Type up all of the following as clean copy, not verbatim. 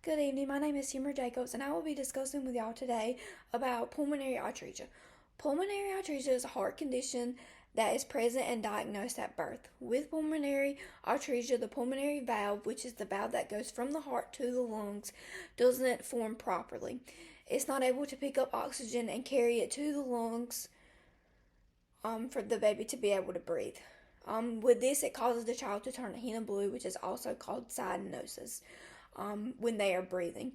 Good evening. My name is Summer Jacobs, and I will be discussing with y'all today about pulmonary atresia. Pulmonary atresia is a heart condition that is present and diagnosed at birth. With pulmonary atresia, the pulmonary valve, which is the valve that goes from the heart to the lungs, doesn't form properly. It's not able to pick up oxygen and carry it to the lungs for the baby to be able to breathe. With this, it causes the child to turn a hint of blue, which is also called cyanosis, when they are breathing.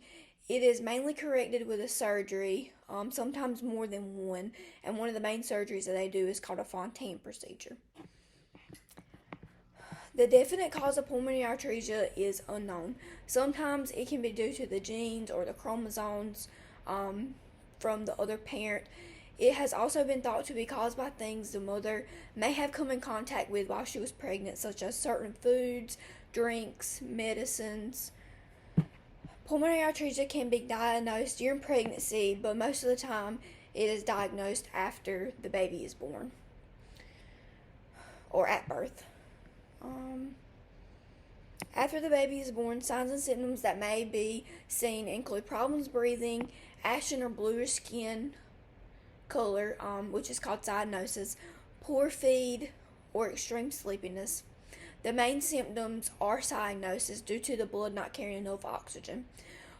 It is mainly corrected with a surgery, sometimes more than one, and one of the main surgeries that they do is called a Fontaine procedure. The definite cause of pulmonary atresia is unknown. Sometimes it can be due to the genes or the chromosomes from the other parent. It has also been thought to be caused by things the mother may have come in contact with while she was pregnant, such as certain foods, drinks, medicines. Pulmonary atresia can be diagnosed during pregnancy, but most of the time it is diagnosed after the baby is born or at birth. After the baby is born, signs and symptoms that may be seen include problems breathing, ashen or bluish skin color, which is called cyanosis, poor feed, or extreme sleepiness. The main symptoms are cyanosis due to the blood not carrying enough oxygen.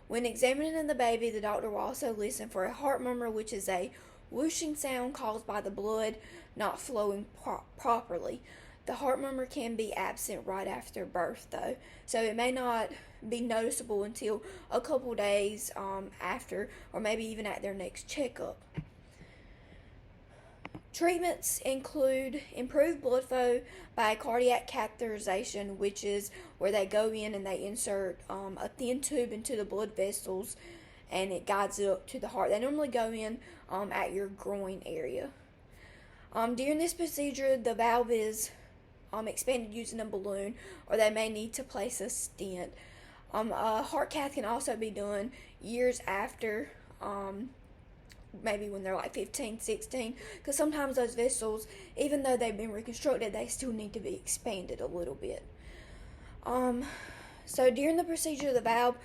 When examining the baby, the doctor will also listen for a heart murmur, which is a whooshing sound caused by the blood not flowing properly. The heart murmur can be absent right after birth, though, so it may not be noticeable until a couple days after, or maybe even at their next checkup. Treatments include improved blood flow by cardiac catheterization, which is where they go in and they insert a thin tube into the blood vessels and it guides it up to the heart. They normally go in at your groin area. During this procedure, the valve is expanded using a balloon, or they may need to place a stent. A heart cath can also be done years after, maybe when they're like 15, 16, because sometimes those vessels, even though they've been reconstructed, they still need to be expanded a little bit. So during the procedure, the valve,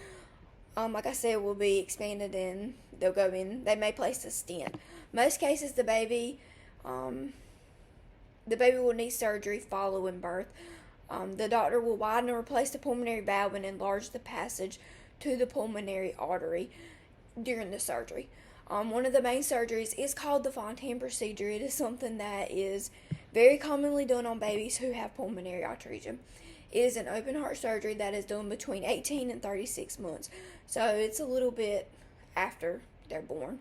like I said, will be expanded and they'll go in. They may place a stent. Most cases, the baby will need surgery following birth. The doctor will widen or replace the pulmonary valve and enlarge the passage to the pulmonary artery during the surgery. One of the main surgeries is called the Fontaine procedure. It is something that is very commonly done on babies who have pulmonary atresia. It is an open heart surgery that is done between 18 and 36 months, so it's a little bit after they're born.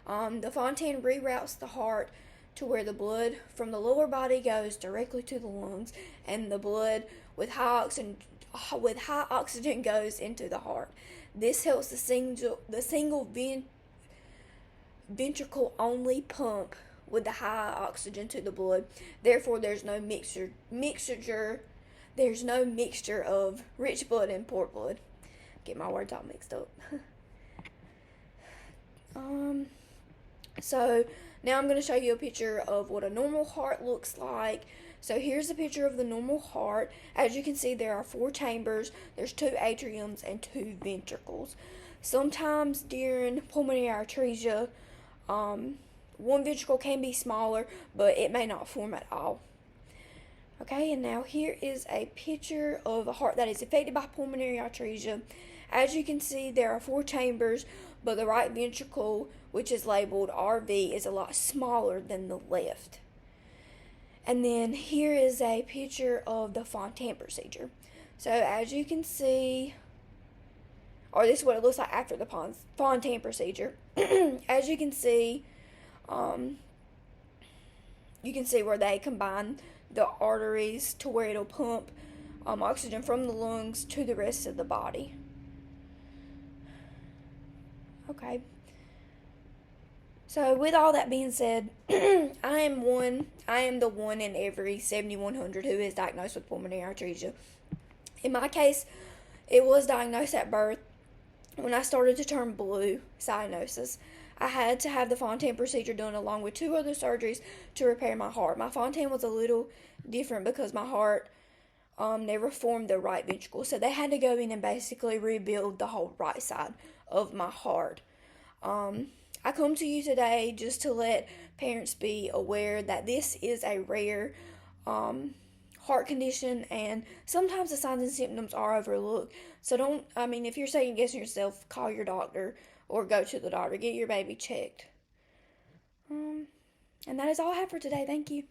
The Fontaine reroutes the heart to where the blood from the lower body goes directly to the lungs, and the blood with high oxygen goes into the heart. This helps the single ventricle only pump with the high oxygen to the blood. Therefore, there's no mixture of rich blood and poor blood. Get my words all mixed up. So now I'm going to show you a picture of what a normal heart looks like. So here's a picture of the normal heart. As you can see, there are 4 chambers. There's 2 atriums and 2 ventricles. Sometimes during pulmonary atresia, one ventricle can be smaller, but it may not form at all. Okay, and now here is a picture of a heart that is affected by pulmonary atresia. As you can see, there are 4 chambers, but the right ventricle, which is labeled RV, is a lot smaller than the left. And then here is a picture of the Fontaine procedure. So as you can see, or this is what it looks like after the Fontaine procedure. As you can see where they combine the arteries to where it'll pump oxygen from the lungs to the rest of the body. Okay. So with all that being said, I am the one in every 7,100 who is diagnosed with pulmonary atresia. In my case, it was diagnosed at birth. When I started to turn blue, cyanosis, I had to have the Fontaine procedure done along with 2 other surgeries to repair my heart. My Fontaine was a little different because my heart never formed the right ventricle. So they had to go in and basically rebuild the whole right side of my heart. I come to you today just to let parents be aware that this is a rare heart condition, and sometimes the signs and symptoms are overlooked. So if you're second guessing yourself, call your doctor or go to the doctor, get your baby checked. And that is all I have for today. Thank you.